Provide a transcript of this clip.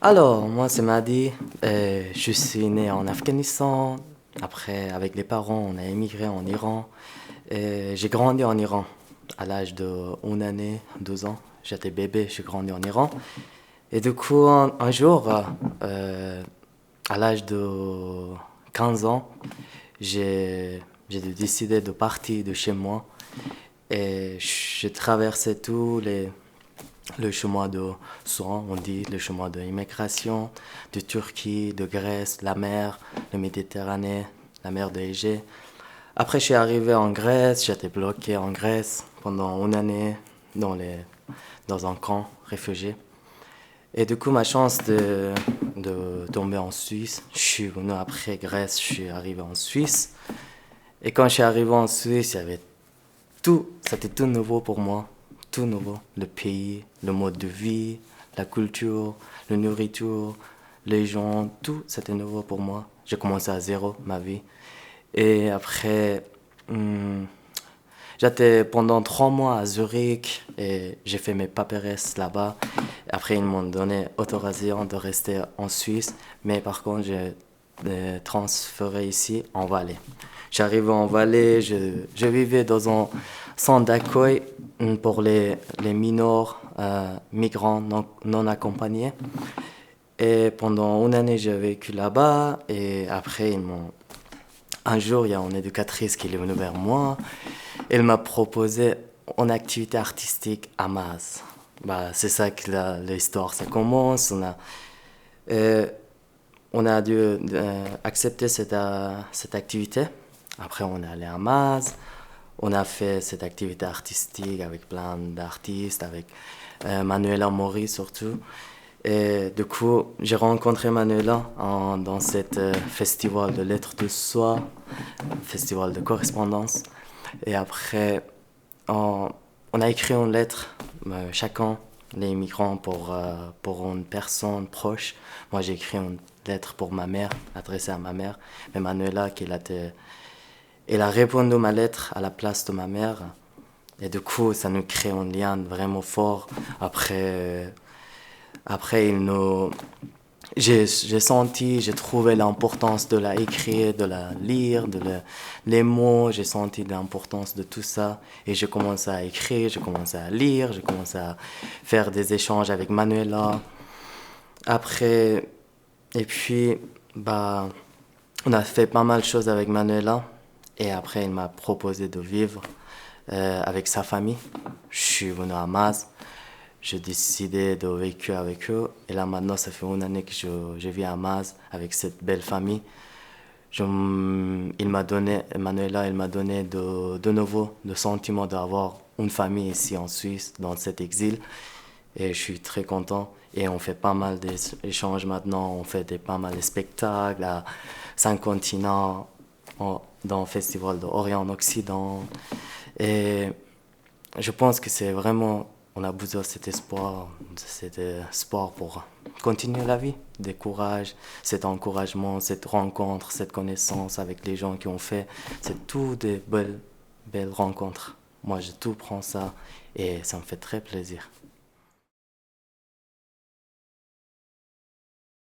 Alors, moi, c'est Madi. Je suis né en Afghanistan. Après, avec les parents, on a émigré en Iran. Et j'ai grandi en Iran à l'âge de 1 année, 2 ans. J'étais bébé, j'ai grandi en Iran. Et du coup, un jour, à l'âge de 15 ans, j'ai décidé de partir de chez moi. Et j'ai traversé le chemin de soin, on dit, le chemin de l'immigration, de Turquie, de Grèce, la mer, le Méditerranée, la mer de Égée. Après, je suis arrivé en Grèce, j'étais bloqué en Grèce pendant 1 année dans un camp réfugié. Et du coup, ma chance de tomber en Suisse, je suis venu après Grèce, je suis arrivé en Suisse. Et quand je suis arrivé en Suisse, il y avait tout, c'était tout nouveau pour moi, tout nouveau. Le pays, le mode de vie, la culture, la nourriture, les gens, tout, c'était nouveau pour moi. J'ai commencé à zéro ma vie. Et après, hum, j'étais pendant 3 mois à Zurich et j'ai fait mes paperasses là-bas. Après, ils m'ont donné autorisation de rester en Suisse, mais par contre, j'ai transféré ici en Valais. J'arrivais en Valais, je vivais dans un centre d'accueil pour les mineurs migrants non accompagnés. Et pendant 1 année, j'ai vécu là-bas. Et après, un jour, il y a une éducatrice qui est venue vers moi. Elle m'a proposé une activité artistique à Maz. Bah, c'est ça que l'histoire ça commence. Euh, on a dû accepter cette activité. Après, on est allé à Maz. On a fait cette activité artistique avec plein d'artistes, avec Manuela Mori surtout. Et du coup, j'ai rencontré Manuela dans ce festival de lettres de soi, festival de correspondance. Et après, on, on a écrit une lettre, chacun, les migrants, pour une personne proche. Moi, j'ai écrit une lettre pour ma mère, adressée à ma mère. Mais Manuela, elle a répondu à ma lettre à la place de ma mère. Et du coup, ça nous crée un lien vraiment fort. Après j'ai senti, j'ai trouvé l'importance de la écrire, de la lire, les mots, j'ai senti l'importance de tout ça. Et j'ai commencé à écrire, j'ai commencé à lire, j'ai commencé à faire des échanges avec Manuela. Après, et puis, bah, on a fait pas mal de choses avec Manuela. Et après, il m'a proposé de vivre avec sa famille. Je suis venu à Maz. J'ai décidé de vécu avec eux. Et là, maintenant, ça fait 1 année que je vis à Maz avec cette belle famille. Manuela, il m'a donné de nouveau le sentiment d'avoir une famille ici en Suisse, dans cet exil. Et je suis très content. Et on fait pas mal d'échanges maintenant. On fait pas mal de spectacles à 5 continents, dans le festival d'Orient en Occident. Et je pense que c'est vraiment, on a besoin de cet espoir pour continuer la vie, des courage, cet encouragement, cette rencontre, cette connaissance avec les gens qui ont fait. C'est tout des belles rencontres. Moi, je tout prends ça et ça me fait très plaisir.